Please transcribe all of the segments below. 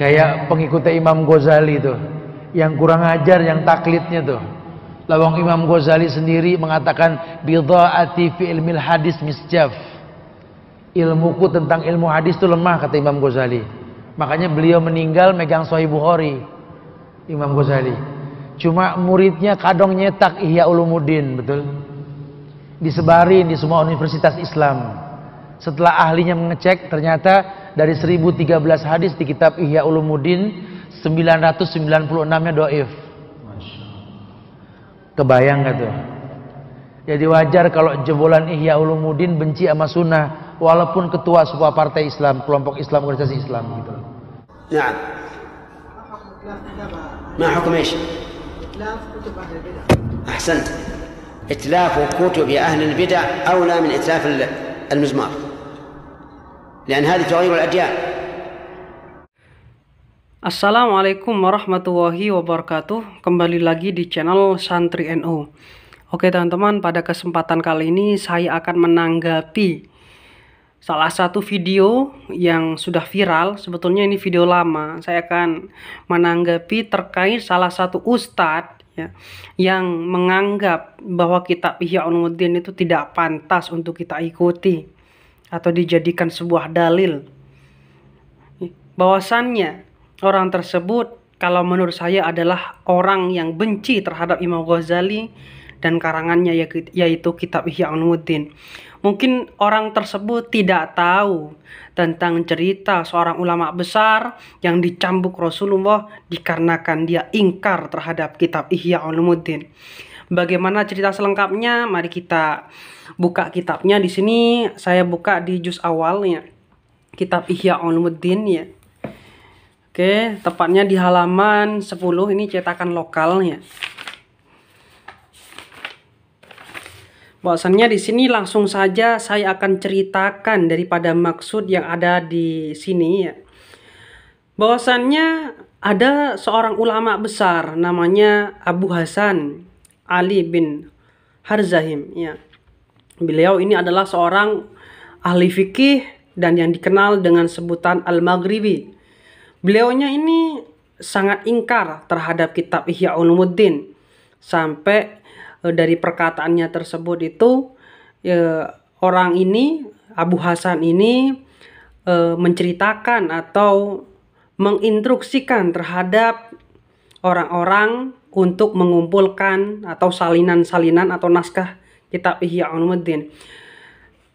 Kayak pengikutnya Imam Ghazali tuh, yang kurang ajar, yang taklidnya tuh. Lawang Imam Ghazali sendiri mengatakan bidhaati fi ilmil hadis misjaf. Ilmuku tentang ilmu hadis itu lemah, kata Imam Ghazali. Makanya beliau meninggal megang Sahih Bukhari, Imam Ghazali. Cuma muridnya kadang nyetak Ihya Ulumuddin, betul? Disebarin di semua universitas Islam. Setelah ahlinya mengecek, ternyata dari 1013 hadis di kitab Ihya Ulumuddin, 996-nya dhaif. Kebayang gak tuh? Jadi wajar kalau jebolan Ihya Ulumuddin benci sama sunnah, walaupun ketua sebuah partai Islam, kelompok Islam, organisasi Islam gitu. Nah, ما حكم ايش؟ إتلاف كتب أهل البدع. أحسنت. إتلاف كتب أهل البدع أولى من إتلاف المزمار، لأن هذه تغير الأديان. Assalamualaikum warahmatullahi wabarakatuh. Kembali lagi di channel Santri NU. Oke teman-teman, pada kesempatan kali ini saya akan menanggapi salah satu video yang sudah viral. Sebetulnya ini video lama. Saya akan menanggapi terkait salah satu ustadz ya, yang menganggap bahwa kitab Ihya Ulumuddin itu tidak pantas untuk kita ikuti atau dijadikan sebuah dalil. Bahwasannya orang tersebut kalau menurut saya adalah orang yang benci terhadap Imam Ghazali dan karangannya, yaitu kitab Ihya Ulumuddin. Mungkin orang tersebut tidak tahu tentang cerita seorang ulama besar yang dicambuk Rasulullah dikarenakan dia ingkar terhadap kitab Ihya Ulumuddin. Bagaimana cerita selengkapnya? Mari kita buka kitabnya. Di sini saya buka di juz awalnya kitab Ihya Ulumuddin ya. Oke, tepatnya di halaman 10, ini cetakan lokalnya. Bahwasannya di sini langsung saja saya akan ceritakan daripada maksud yang ada di sini ya. Bahwasannya ada seorang ulama besar namanya Abu Hasan Ali bin Harzahim ya. Beliau ini adalah seorang ahli fikih dan yang dikenal dengan sebutan Al-Maghribi. Beliaunya ini sangat ingkar terhadap kitab Ihya Ulumuddin, sampai dari perkataannya tersebut itu orang ini, Abu Hasan ini menceritakan atau menginstruksikan terhadap orang-orang untuk mengumpulkan atau salinan-salinan atau naskah kitab Ihya Ulumuddin.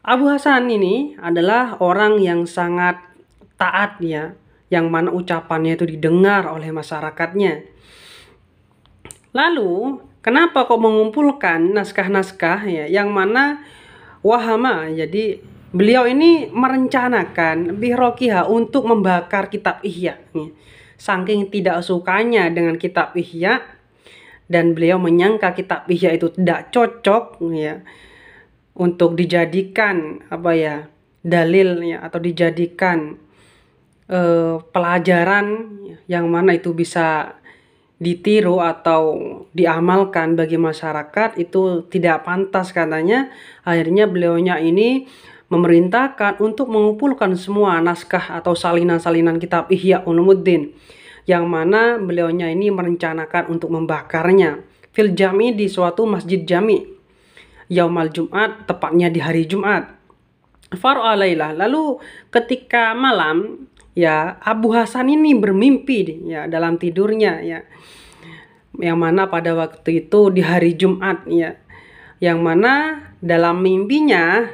Abu Hasan ini adalah orang yang sangat taat ya, yang mana ucapannya itu didengar oleh masyarakatnya. Lalu kenapa kok mengumpulkan naskah-naskah ya, yang mana wahama, jadi beliau ini merencanakan birokiha untuk membakar kitab Ihya ya. Saking tidak sukanya dengan kitab Ihya, dan beliau menyangka kitab Ihya itu tidak cocok ya untuk dijadikan dalil ya, atau dijadikan pelajaran yang mana itu bisa ditiru atau diamalkan bagi masyarakat, itu tidak pantas katanya. Akhirnya beliaunya ini memerintahkan untuk mengumpulkan semua naskah atau salinan-salinan kitab Ihya Ulumuddin, yang mana beliaunya ini merencanakan untuk membakarnya fil jami, di suatu masjid jami, yaumal Jumat, tepatnya di hari Jumat. Far'alailah, lalu ketika malam ya, Abu Hasan ini bermimpi ya dalam tidurnya ya, yang mana pada waktu itu di hari Jumat ya, yang mana dalam mimpinya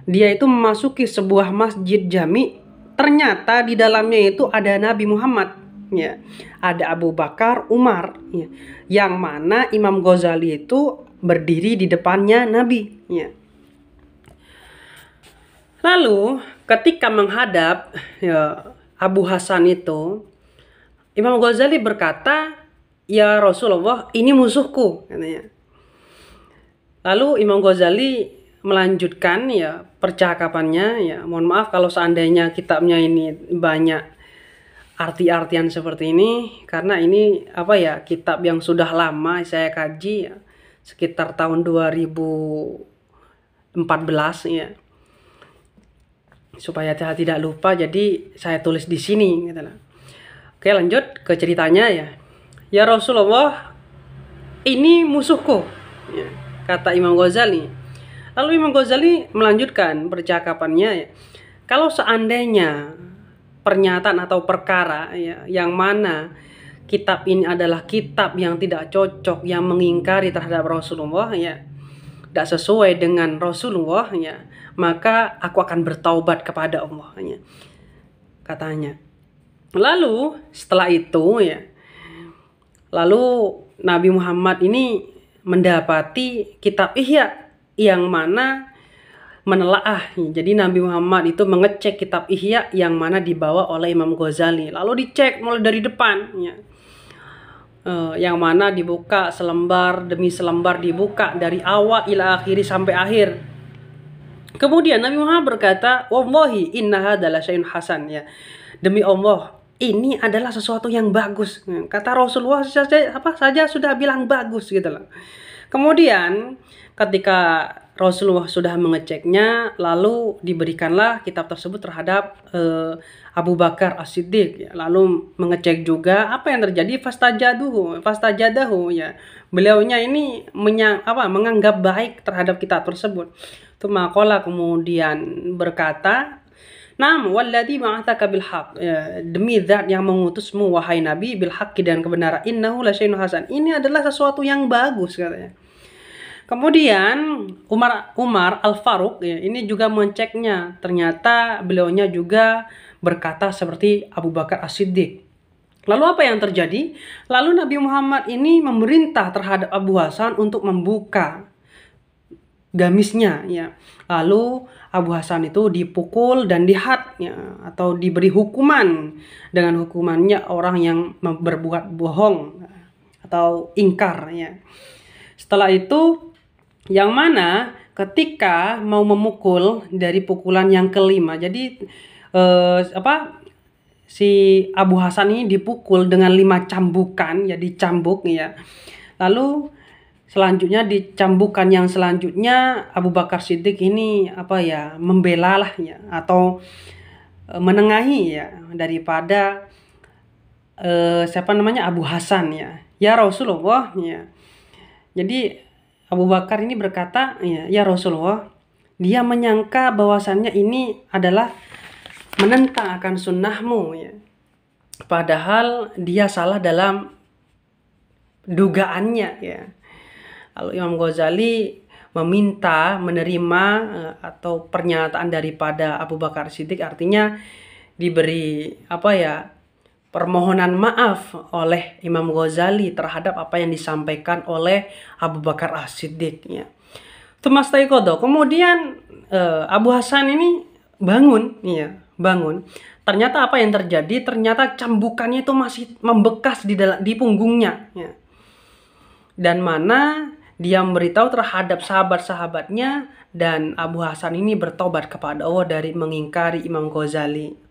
dia itu memasuki sebuah masjid jami. Ternyata di dalamnya itu ada Nabi Muhammad ya, ada Abu Bakar, Umar ya, yang mana Imam Ghazali itu berdiri di depannya Nabi ya. Lalu ketika menghadap ya, Abu Hasan itu, Imam Ghazali berkata, "Ya Rasulullah, ini musuhku," katanya. Lalu Imam Ghazali melanjutkan ya percakapannya ya. Mohon maaf kalau seandainya kitabnya ini banyak arti-artian seperti ini, karena ini kitab yang sudah lama saya kaji ya, sekitar tahun 2014 ya. Supaya saya tidak lupa, jadi saya tulis di sini gitu lah. Oke, lanjut ke ceritanya ya. Ya Rasulullah, ini musuhku, ya, kata Imam Ghazali. Lalu Imam Ghazali melanjutkan percakapannya ya. Kalau seandainya pernyataan atau perkara ya, yang mana kitab ini adalah kitab yang tidak cocok, yang mengingkari terhadap Rasulullah ya, tidak sesuai dengan Rasulullah ya, maka aku akan bertaubat kepada Allah ya, katanya. Lalu setelah itu ya, lalu Nabi Muhammad ini mendapati kitab Ihya yang mana menelaah. Jadi Nabi Muhammad itu mengecek kitab Ihya yang mana dibawa oleh Imam Ghazali. Lalu dicek mulai dari depan ya. Yang mana dibuka selembar demi selembar, dibuka dari awal ila akhiri sampai akhir. Kemudian Nabi Muhammad berkata, "Wallahi inna hadzal syai'un hasan," ya. Demi Allah, ini adalah sesuatu yang bagus. Kata Rasulullah saja sudah bilang bagus gitu loh. Kemudian ketika Rasulullah sudah mengeceknya, lalu diberikanlah kitab tersebut terhadap Abu Bakar As-Siddiq. Ya. Lalu mengecek juga apa yang terjadi, fastajadahu ya. Beliaunya ini menganggap baik terhadap kitab tersebut. Itu maqala kemudian berkata, "Nam walladzi ba'atsaka bil haqq," ya, demi zat yang mengutusmu wahai Nabi bil haqqi dan kebenaran, innahu lasyai'un hasan. Ini adalah sesuatu yang bagus katanya. Kemudian Umar Al-Faruq ya, ini juga mengeceknya. Ternyata beliaunya juga berkata seperti Abu Bakar As-Siddiq. Lalu apa yang terjadi? Lalu Nabi Muhammad ini memerintah terhadap Abu Hasan untuk membuka gamisnya ya. Lalu Abu Hasan itu dipukul dan dihad ya, atau diberi hukuman dengan hukumannya orang yang berbuat bohong atau ingkar ya. Setelah itu yang mana ketika mau memukul dari pukulan yang kelima, jadi si Abu Hasan ini dipukul dengan 5 cambukan ya, dicambuk ya. Lalu selanjutnya di cambukan yang selanjutnya Abu Bakar Siddiq ini membela lah ya, atau menengahi ya daripada Abu Hasan ya. Ya Rasulullah ya. Jadi Abu Bakar ini berkata ya Rasulullah, dia menyangka bahwasannya ini adalah menentang akan sunnahmu ya. Padahal dia salah dalam dugaannya ya. Lalu Imam Ghazali meminta menerima atau pernyataan daripada Abu Bakar Siddiq, artinya diberi permohonan maaf oleh Imam Ghazali terhadap apa yang disampaikan oleh Abu Bakar As-Siddiq ya. Tumastaikodo. Kemudian Abu Hasan ini bangun. Ternyata apa yang terjadi? Ternyata cambukannya itu masih membekas di punggungnya ya. Dan mana dia memberitahu terhadap sahabat-sahabatnya, dan Abu Hasan ini bertobat kepada Allah dari mengingkari Imam Ghazali.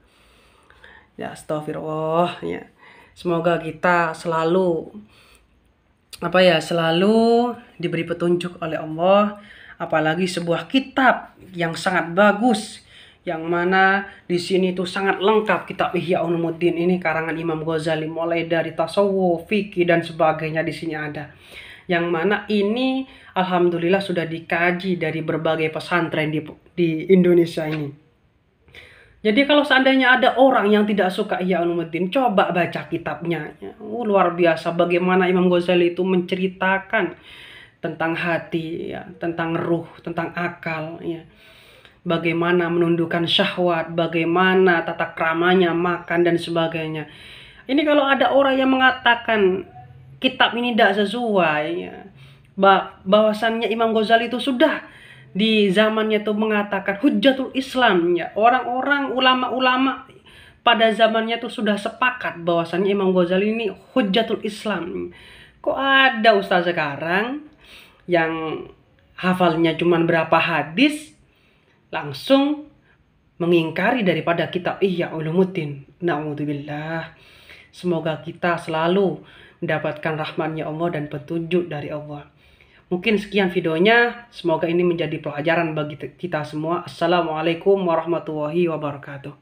Ya astagfirullah ya. Semoga kita selalu diberi petunjuk oleh Allah, apalagi sebuah kitab yang sangat bagus, yang mana di sini tuh sangat lengkap kitab Ihya Ulumuddin ini karangan Imam Ghazali, mulai dari tasawuf, fikih dan sebagainya di sini ada. Yang mana ini alhamdulillah sudah dikaji dari berbagai pesantren di Indonesia ini. Jadi kalau seandainya ada orang yang tidak suka Ihya Ulumuddin, coba baca kitabnya. Luar biasa bagaimana Imam Ghazali itu menceritakan tentang hati, ya, tentang ruh, tentang akal, ya. Bagaimana menundukkan syahwat, bagaimana tata kramanya, makan dan sebagainya. Ini kalau ada orang yang mengatakan kitab ini tidak sesuai, ya, bahwasannya Imam Ghazali itu sudah di zamannya itu mengatakan hujjatul Islam, ya. Orang-orang ulama-ulama pada zamannya itu sudah sepakat bahwasannya Imam Ghazali ini hujjatul Islam. Kok ada ustaz sekarang yang hafalnya cuma berapa hadis langsung mengingkari daripada kitab Ihya Ulumuddin. Na'udzubillah. Semoga kita selalu mendapatkan rahmatnya Allah dan petunjuk dari Allah. Mungkin sekian videonya. Semoga ini menjadi pelajaran bagi kita semua. Assalamualaikum warahmatullahi wabarakatuh.